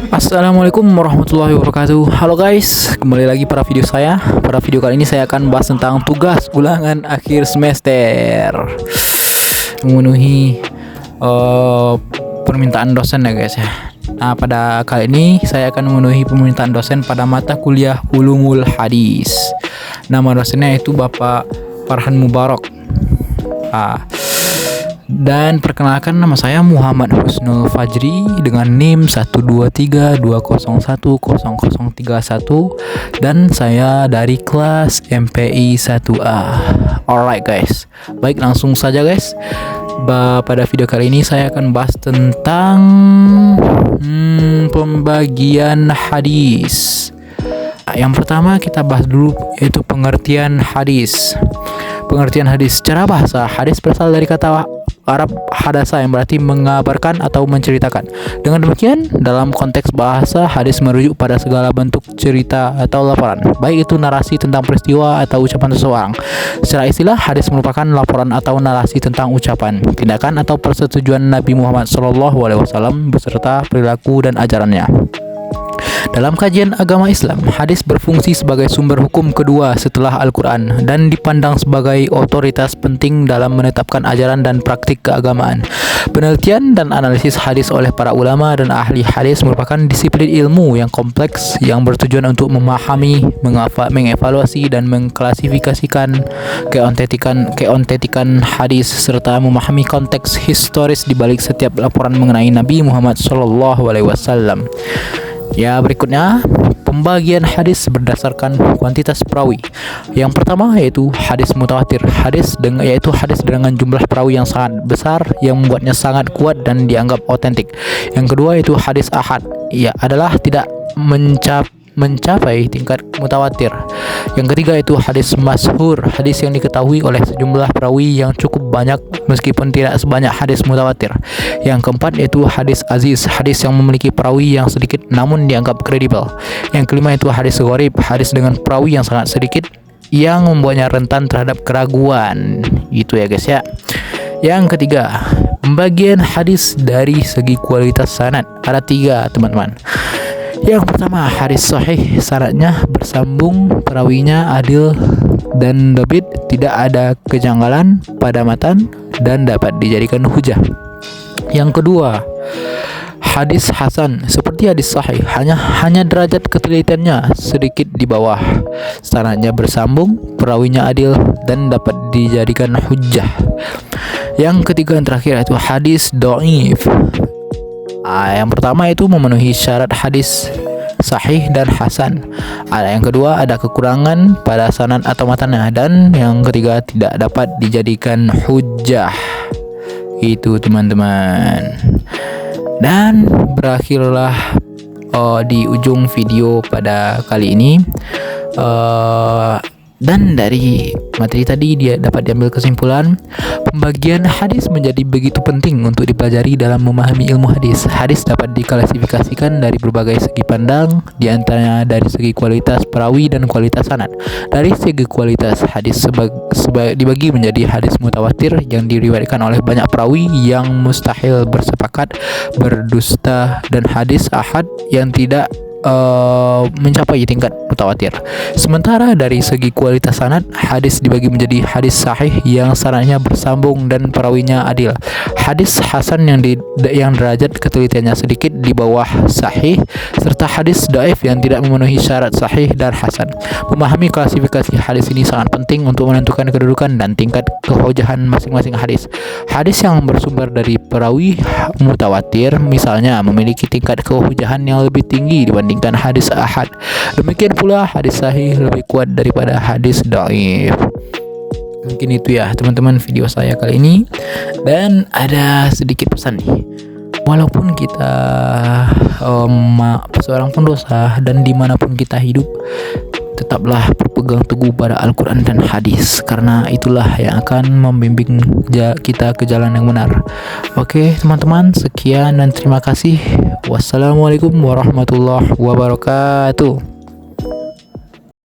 Assalamualaikum warahmatullahi wabarakatuh. Halo guys, kembali lagi pada video saya. Pada video kali ini saya akan bahas tentang tugas ulangan akhir semester, memenuhi permintaan dosen ya guys ya. Nah, pada kali ini saya akan memenuhi permintaan dosen pada mata kuliah Ulumul Hadis. Nama dosennya itu Bapak Farhan Mubarak. Dan perkenalkan, nama saya Muhammad Husnul Fajri dengan NIM 12320010031 dan saya dari kelas MPI 1A. Alright guys, baik langsung saja guys. Pada video kali ini saya akan bahas tentang pembagian hadis. Yang pertama kita bahas dulu yaitu pengertian hadis. Pengertian hadis secara bahasa, hadis berasal dari kata Arab hadasa yang berarti mengabarkan atau menceritakan. Dengan demikian, dalam konteks bahasa, hadis merujuk pada segala bentuk cerita atau laporan, baik itu narasi tentang peristiwa atau ucapan seseorang. Secara istilah, hadis merupakan laporan atau narasi tentang ucapan, tindakan atau persetujuan Nabi Muhammad SAW beserta perilaku dan ajarannya. Dalam kajian agama Islam, hadis berfungsi sebagai sumber hukum kedua setelah Al-Quran dan dipandang sebagai otoritas penting dalam menetapkan ajaran dan praktik keagamaan. Penelitian dan analisis hadis oleh para ulama dan ahli hadis merupakan disiplin ilmu yang kompleks yang bertujuan untuk memahami, mengevaluasi dan mengklasifikasikan keontentikan hadis serta memahami konteks historis di balik setiap laporan mengenai Nabi Muhammad SAW. Ya, berikutnya pembagian hadis berdasarkan kuantitas perawi. Yang pertama yaitu hadis mutawatir. Yaitu hadis dengan jumlah perawi yang sangat besar yang membuatnya sangat kuat dan dianggap otentik. Yang kedua yaitu hadis ahad. Adalah tidak mencapai tingkat mutawatir. Yang ketiga itu hadis masyhur, hadis yang diketahui oleh sejumlah perawi yang cukup banyak meskipun tidak sebanyak hadis mutawatir. Yang keempat yaitu hadis aziz, hadis yang memiliki perawi yang sedikit namun dianggap kredibel. Yang kelima itu hadis gharib, hadis dengan perawi yang sangat sedikit yang membuatnya rentan terhadap keraguan. Itu ya guys ya. Yang ketiga, pembagian hadis dari segi kualitas sanad. Ada 3 teman-teman. Yang pertama, hadis sahih, syaratnya bersambung, perawinya adil dan dhabit, tidak ada kejanggalan pada matan dan dapat dijadikan hujah. Yang kedua, hadis hasan, seperti hadis sahih, hanya derajat ketelitiannya sedikit di bawah, syaratnya bersambung, perawinya adil dan dapat dijadikan hujah. Yang ketiga dan terakhir itu hadis dhaif. Yang pertama itu memenuhi syarat hadis sahih dan hasan. Yang kedua ada kekurangan pada sanad atau matannya, dan yang ketiga tidak dapat dijadikan hujah. Itu teman-teman. Dan berakhirlah di ujung video pada kali ini. Dan dari materi tadi dia dapat diambil kesimpulan pembagian hadis menjadi begitu penting untuk dipelajari dalam memahami ilmu hadis. Hadis dapat diklasifikasikan dari berbagai segi pandang, di antaranya dari segi kualitas perawi dan kualitas sanad. Dari segi kualitas, hadis dibagi menjadi hadis mutawatir yang diriwayatkan oleh banyak perawi yang mustahil bersepakat berdusta, dan hadis ahad yang tidak mencapai tingkat mutawatir. Sementara dari segi kualitas sanad, hadis dibagi menjadi hadis sahih yang sanadnya bersambung dan perawinya adil, hadis hasan yang derajat ketelitiannya sedikit di bawah sahih, serta hadis dhaif yang tidak memenuhi syarat sahih dan hasan. Memahami klasifikasi hadis ini sangat penting untuk menentukan kedudukan dan tingkat kehujahan masing-masing hadis. Hadis yang bersumber dari perawi mutawatir misalnya memiliki tingkat kehujahan yang lebih tinggi dibanding hadis ahad. Demikian pula hadis sahih lebih kuat daripada hadis dhaif. Mungkin itu ya teman-teman video saya kali ini. Dan ada sedikit pesan nih. Walaupun kita seorang pendosa dan dimanapun kita hidup, tetaplah berpegang teguh pada Al-Quran dan hadis, karena itulah yang akan membimbing kita ke jalan yang benar. Oke teman-teman, sekian dan terima kasih. Wassalamualaikum warahmatullahi wabarakatuh.